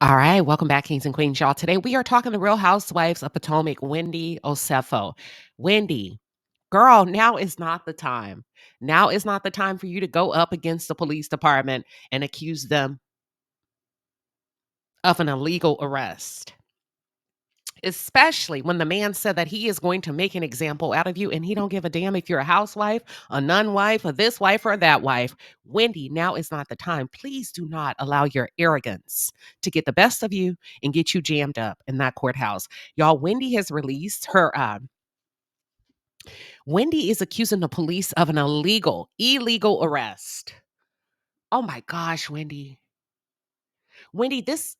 All right, welcome back, kings and queens, y'all. Today we are talking the Real Housewives of Potomac, Wendy Osefo. Wendy, girl, now is not the time. Now is not the time for you to go up against the police department and accuse them of an illegal arrest. Especially when the man said that he is going to make an example out of you and he don't give a damn if you're a housewife, a nun wife, or this wife or that wife. Wendy, now is not the time. Please do not allow your arrogance to get the best of you and get you jammed up in that courthouse. Y'all, Wendy has released her Wendy is accusing the police of an illegal arrest. Oh my gosh, Wendy. Wendy, this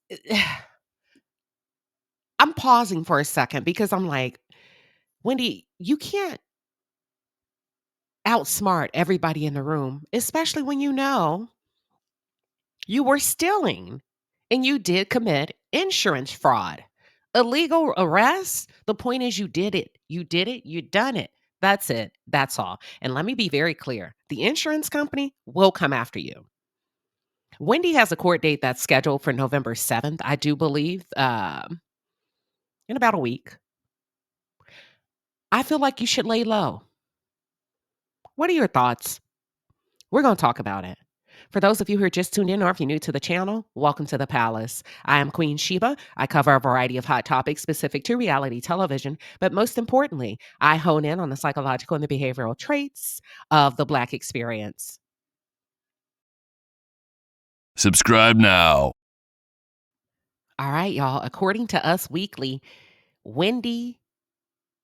I'm pausing for a second because I'm like, Wendy, you can't outsmart everybody in the room, especially when you know you were stealing and you did commit insurance fraud. Illegal arrest, the point is you did it. You did it. You done it. That's it. That's all. And let me be very clear. The insurance company will come after you. Wendy has a court date that's scheduled for November 7th, I do believe, in about a week. I feel like you should lay low. What are your thoughts? We're going to talk about it. For those of you who are just tuned in or if you're new to the channel, welcome to the palace. I am Queen Sheba. I cover a variety of hot topics specific to reality television, but most importantly, I hone in on the psychological and the behavioral traits of the Black experience. Subscribe now. All right, y'all. According to Us Weekly, Wendy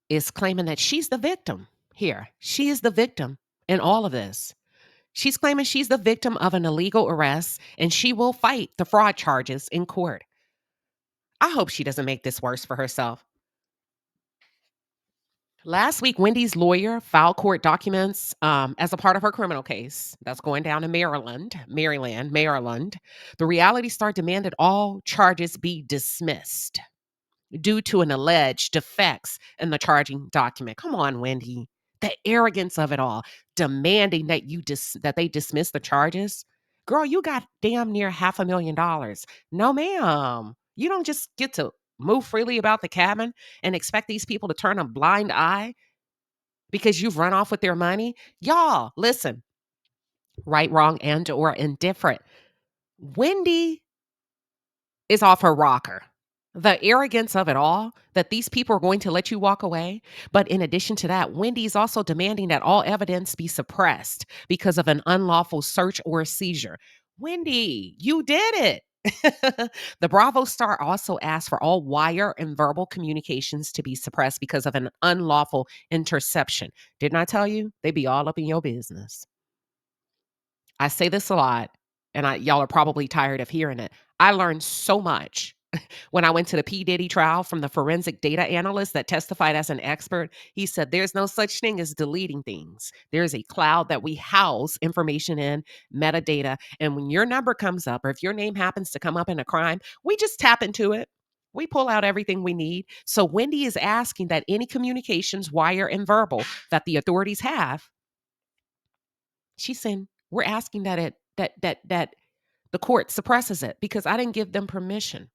is claiming that she's the victim here. She is the victim in all of this. She's claiming she's the victim of an illegal arrest and she will fight the fraud charges in court. I hope she doesn't make this worse for herself. Last week, Wendy's lawyer filed court documents as a part of her criminal case that's going down in Maryland. The reality star demanded all charges be dismissed due to an alleged defects in the charging document. Come on, Wendy. The arrogance of it all, demanding that that they dismiss the charges. Girl, you got damn near $500,000. No, ma'am. You don't just get to move freely about the cabin and expect these people to turn a blind eye because you've run off with their money. Y'all, listen. Right, wrong, and or indifferent. Wendy is off her rocker. The arrogance of it all, that these people are going to let you walk away. But in addition to that, Wendy's also demanding that all evidence be suppressed because of an unlawful search or seizure. Wendy, you did it. The Bravo star also asked for all wire and verbal communications to be suppressed because of an unlawful interception. Didn't I tell you? They be all up in your business. I say this a lot, and y'all are probably tired of hearing it. I learned so much when I went to the P. Diddy trial from the forensic data analyst that testified as an expert. He said, there's no such thing as deleting things. There's a cloud that we house information in, metadata. And when your number comes up, or if your name happens to come up in a crime, we just tap into it. We pull out everything we need. So Wendy is asking that any communications, wire and verbal, that the authorities have, she's saying, we're asking that the court suppresses it because I didn't give them permission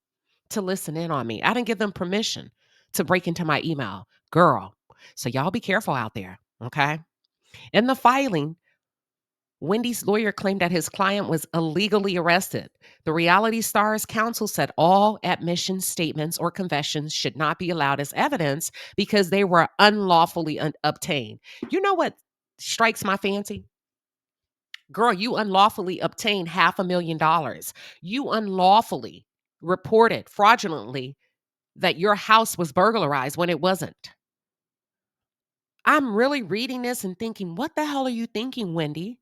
to listen in on me. I didn't give them permission to break into my email. Girl. So y'all be careful out there, okay? In the filing, Wendy's lawyer claimed that his client was illegally arrested. The reality star's counsel said all admission statements or confessions should not be allowed as evidence because they were unlawfully obtained. You know what strikes my fancy? Girl, you unlawfully obtained $500,000. You unlawfully reported fraudulently that your house was burglarized when it wasn't. I'm really reading this and thinking, what the hell are you thinking, Wendy?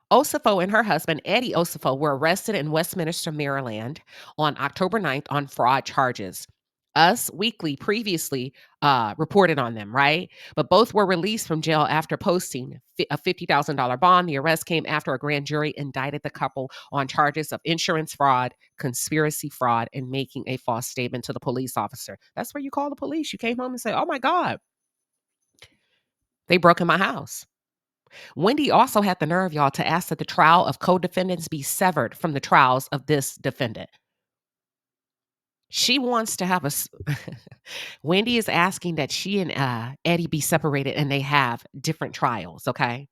Osefo and her husband, Eddie Osefo, were arrested in Westminster, Maryland on October 9th on fraud charges. Us Weekly previously reported on them, right? But both were released from jail after posting a $50,000 bond. The arrest came after a grand jury indicted the couple on charges of insurance fraud, conspiracy fraud, and making a false statement to the police officer. That's where you call the police. You came home and say, oh my God, they broke in my house. Wendy also had the nerve, y'all, to ask that the trial of co-defendants be severed from the trials of this defendant. She wants to have Wendy is asking that she and Eddie be separated and they have different trials, okay?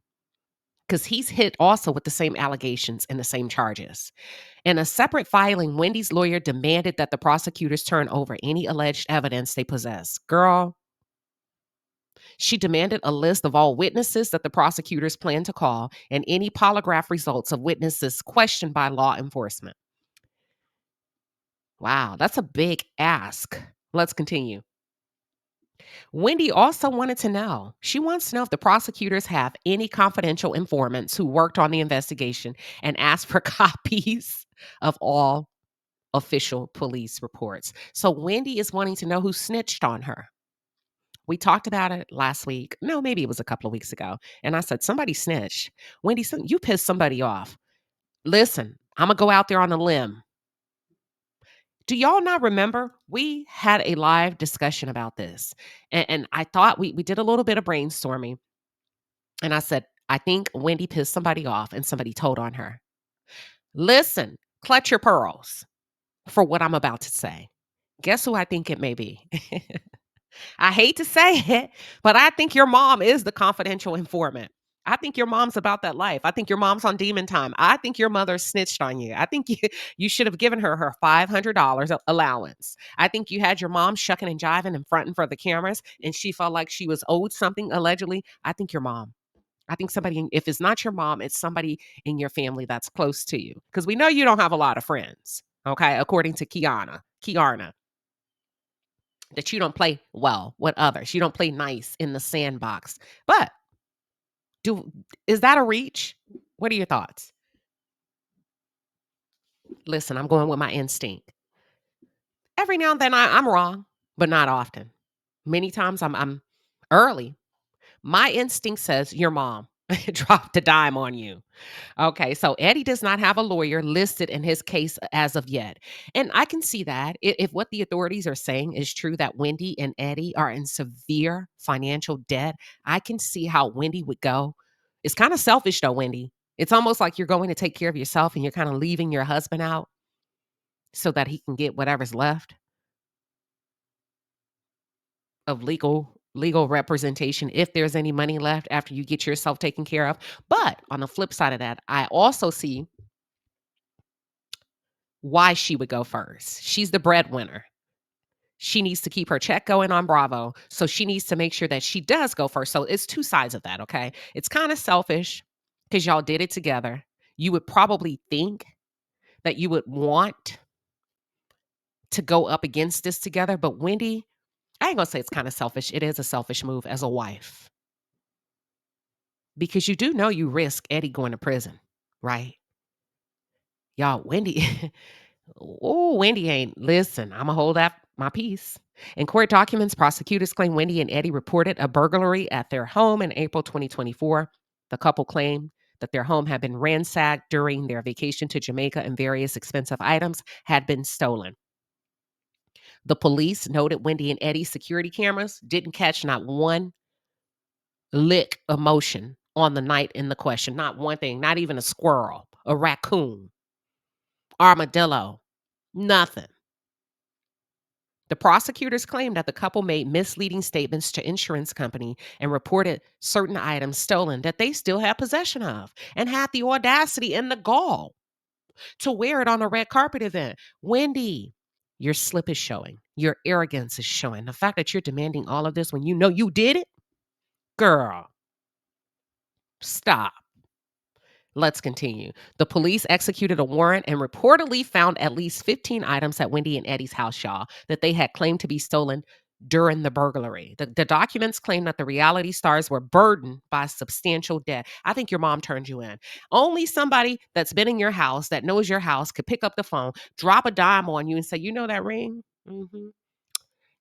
Because he's hit also with the same allegations and the same charges. In a separate filing, Wendy's lawyer demanded that the prosecutors turn over any alleged evidence they possess. Girl, she demanded a list of all witnesses that the prosecutors plan to call and any polygraph results of witnesses questioned by law enforcement. Wow, that's a big ask. Let's continue. Wendy also wanted to know. She wants to know if the prosecutors have any confidential informants who worked on the investigation and asked for copies of all official police reports. So Wendy is wanting to know who snitched on her. We talked about it last week. No, maybe it was a couple of weeks ago. And I said, somebody snitched. Wendy, you pissed somebody off. Listen, I'm going to go out there on a limb. Do y'all not remember? We had a live discussion about this. And I thought we did a little bit of brainstorming. And I said, I think Wendy pissed somebody off and somebody told on her. Listen, clutch your pearls for what I'm about to say. Guess who I think it may be? I hate to say it, but I think your mom is the confidential informant. I think your mom's about that life. I think your mom's on demon time. I think your mother snitched on you. I think you should have given her $500 allowance. I think you had your mom shucking and jiving and fronting for the cameras, and she felt like she was owed something allegedly. I think your mom. I think somebody, if it's not your mom, it's somebody in your family that's close to you. Because we know you don't have a lot of friends, okay? According to Kiarna, that you don't play well with others. You don't play nice in the sandbox. But is that a reach? What are your thoughts? Listen, I'm going with my instinct. Every now and then I'm wrong, but not often. Many times I'm early. My instinct says your mom dropped a dime on you. Okay, so Eddie does not have a lawyer listed in his case as of yet. And I can see that if what the authorities are saying is true, that Wendy and Eddie are in severe financial debt, I can see how Wendy would go. It's kind of selfish though, Wendy. It's almost like you're going to take care of yourself and you're kind of leaving your husband out so that he can get whatever's left of legal representation if there's any money left after you get yourself taken care of. But on the flip side of that, I also see why she would go first. She's the breadwinner. She needs to keep her check going on Bravo. So she needs to make sure that she does go first. So it's two sides of that, okay? It's kind of selfish because y'all did it together. You would probably think that you would want to go up against this together. But Wendy, I ain't gonna say it's kind of selfish. It is a selfish move as a wife. Because you do know you risk Eddie going to prison, right? Y'all, Wendy, oh, Wendy ain't. Listen, I'm gonna hold that my peace. In court documents, prosecutors claim Wendy and Eddie reported a burglary at their home in April 2024. The couple claimed that their home had been ransacked during their vacation to Jamaica and various expensive items had been stolen. The police noted Wendy and Eddie's security cameras didn't catch not one lick of motion on the night in the question. Not one thing, not even a squirrel, a raccoon, armadillo, nothing. The prosecutors claimed that the couple made misleading statements to insurance company and reported certain items stolen that they still had possession of and had the audacity and the gall to wear it on a red carpet event. Wendy, your slip is showing. Your arrogance is showing. The fact that you're demanding all of this when you know you did it, girl, stop. Let's continue. The police executed a warrant and reportedly found at least 15 items at Wendy and Eddie's house, y'all, that they had claimed to be stolen during the burglary. The documents claim that the reality stars were burdened by substantial debt. I think your mom turned you in. Only somebody that's been in your house, that knows your house, could pick up the phone, drop a dime on you and say, you know that ring? Mm-hmm.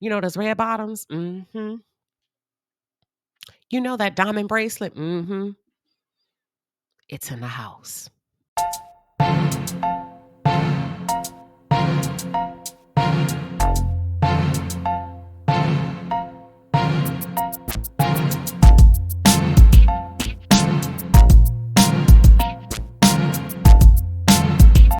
You know those red bottoms? Mm-hmm. You know that diamond bracelet? Mm-hmm. It's in the house.